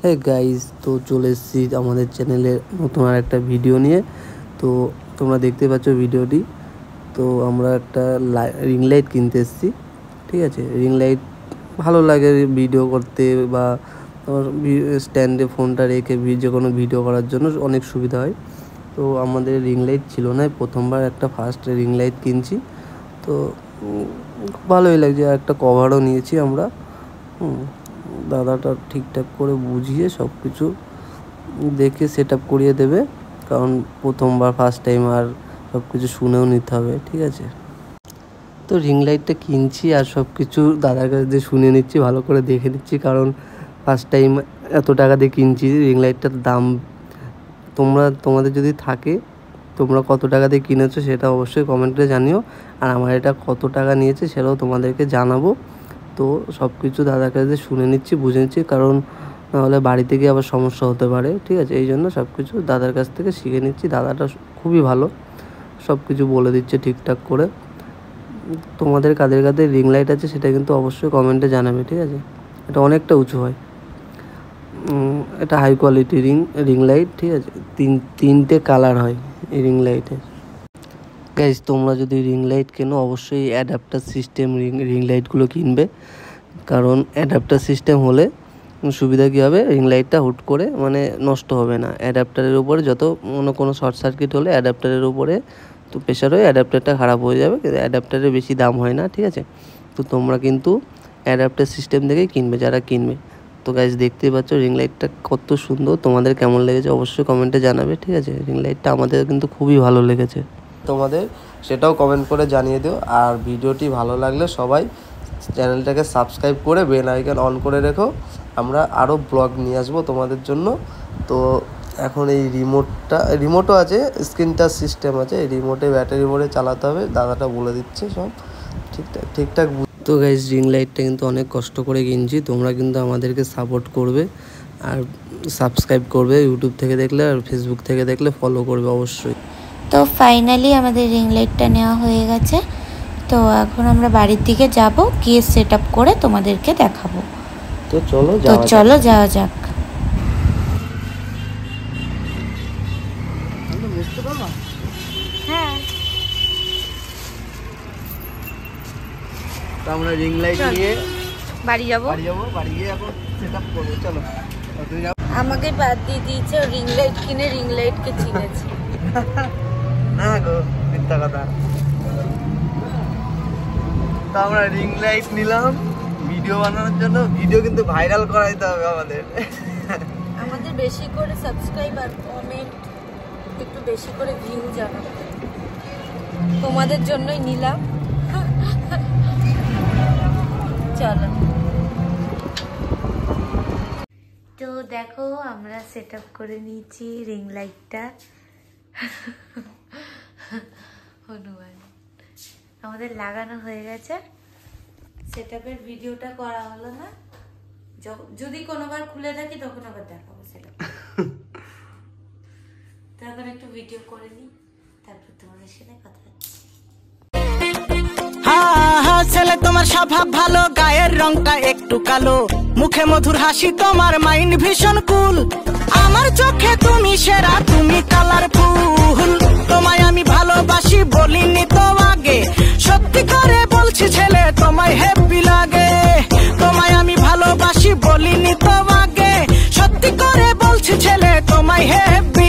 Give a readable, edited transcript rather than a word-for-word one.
হ্যাঁ গাইজ, তো চলে এসেছি আমাদের চ্যানেলে নতুন আর একটা ভিডিও নিয়ে। তো তোমরা দেখতে পাচ্ছ ভিডিওটি। তো আমরা একটা রিং লাইট কিনতে এসেছি, ঠিক আছে। রিং লাইট ভালো লাগে ভিডিও করতে, বা তোমার স্ট্যান্ডে ফোনটা রেখে যে কোনো ভিডিও করার জন্য অনেক সুবিধা হয়। তো আমাদের রিং লাইট ছিল না, প্রথমবার একটা ফার্স্ট রিং লাইট কিনছি। তো খুব ভালোই লাগছে। আর একটা কভারও নিয়েছি আমরা। দাদাটা ঠিকঠাক করে বুঝিয়ে সব কিছু দেখে সেট আপ করিয়ে দেবে, কারণ প্রথমবার ফার্স্ট টাইম আর সব কিছু শুনেও নিতে হবে, ঠিক আছে। তো রিং লাইটটা কিনছি আর সব কিছু দাদার কাছে দিয়ে শুনে নিচ্ছি, ভালো করে দেখে নিচ্ছি, কারণ ফার্স্ট টাইম এত টাকা দিয়ে কিনছি। রিং লাইটটার দাম তোমাদের যদি থাকে, তোমরা কত টাকা দিয়ে কিনেছো সেটা অবশ্যই কমেন্টে জানিও। আর আমার এটা কত টাকা নিয়েছে সেটাও তোমাদেরকে জানাবো। তো সব কিছু দাদার কাছে শুনে নিচ্ছি, বুঝে নিচ্ছি, কারণ নাহলে বাড়িতে গিয়ে আবার সমস্যা হতে পারে, ঠিক আছে। এই জন্য সব কিছু দাদার কাছ থেকে শিখে নিচ্ছি। দাদাটা খুবই ভালো, সব কিছু বলে দিচ্ছে ঠিকঠাক করে। তোমাদের কাদের কাদের রিং লাইট আছে সেটা কিন্তু অবশ্যই কমেন্টে জানাবে, ঠিক আছে। এটা অনেকটা উঁচু হয়, এটা হাই কোয়ালিটি রিং লাইট, ঠিক আছে। তিনটে কালার হয় এই রিং লাইটের। গাইজ, তোমরা যদি রিং লাইট কেনো অবশ্যই অ্যাডাপ্টার সিস্টেম রিং লাইটগুলো কিনবে, কারণ অ্যাডাপ্টার সিস্টেম হলে সুবিধা কী হবে, রিং লাইটটা হুট করে নষ্ট হবে না। অ্যাডাপ্টারের উপরে যত কোনো শর্ট সার্কিট হলে অ্যাডাপ্টারের উপরে তো প্রেশার হয়ে অ্যাডাপ্টারটা খারাপ হয়ে যাবে, কিন্তু অ্যাডাপ্টারের বেশি দাম হয় না, ঠিক আছে। তো তোমরা কিন্তু অ্যাডাপ্টার সিস্টেম দেখেই কিনবে যারা কিনবে। তো গাইজ, দেখতেই পাচ্ছ রিং লাইটটা কত সুন্দর। তোমাদের কেমন লেগেছে অবশ্যই কমেন্টে জানাবে, ঠিক আছে। রিং লাইটটা আমাদের কিন্তু খুবই ভালো লেগেছে, তোমাদের সেটাও কমেন্ট করে জানিয়ে দিও। আর ভিডিওটি ভালো লাগলে সবাই চ্যানেলটাকে সাবস্ক্রাইব করে বেল আইকন অন করে রেখো। আমরা আরও ব্লগ নিয়ে আসবো তোমাদের জন্য। তো এখন এই রিমোটও আছে, স্ক্রিন টাচ সিস্টেম আছে, এই রিমোটে ব্যাটারি ভরে চালাতে হবে। দাদাটা বলে দিচ্ছে সব ঠিকঠাক। তো গাইজ, রিং লাইটটা কিন্তু অনেক কষ্ট করে কিনছি। তোমরা কিন্তু আমাদেরকে সাপোর্ট করবে আর সাবস্ক্রাইব করবে, ইউটিউব থেকে দেখলে আর ফেসবুক থেকে দেখলে ফলো করবে অবশ্যই। তো ফাইনালি আমাদের রিং লাইটটা নেওয়া হয়ে গেছে। তো এখন আমরা বাড়ির দিকে যাব, গিয়ে সেট আপ করে তোমাদেরকে দেখাবো। তো চলো যাওয়া যাক। হ্যাঁ, তো আমরা রিং লাইট নিয়ে বাড়ি যাব। বাড়ি গিয়ে এখন সেট আপ করবো, চলো। আমাকে বাদ দিয়ে দিয়েছে, রিং লাইট কিনে রিং লাইটকে চিনেছে। না গো, মিথ্যা কথা। তো আমরা রিং লাইট নিলাম ভিডিও বানানোর জন্য। ভিডিও কিন্তু ভাইরাল করাইতে হবে আমাদের বেশি করে সাবস্ক্রাইব আর কমেন্ট, একটু বেশি করে ভিউ জানাবো। তোমাদের জন্যই নিলাম। চলো। তো দেখো, আমরা সেট আপ করে নিয়েছি রিং লাইটটা। হনুমান আমাদের লাগানো হয়ে গেছে। সেট আপের ভিডিওটা করা হলো না, যদি কোনোবার খুলে থাকি তখন আবার দেখাবো সেট আপ। তো এখন একটু ভিডিও করে নিই, তারপর তোমাদের সাথে কথা হচ্ছে। ছেলে তোমার স্বভাব ভালো, গায়ের রংটা একটু কালো, মুখে মধুর হাসি, তোমার মাইন্ড ভীষণ কুল। আমার চোখে তুমি সেরা, তুমি কালারফুল। তোমায় আমি ভালোবাসি, বলিনি তো আগে, সত্যি করে বলছি ছেলে তোমায় হ্যাপি লাগে। তোমায় আমি ভালোবাসি, বলিনি তো আগে, সত্যি করে বলছি ছেলে তোমায় হ্যাপি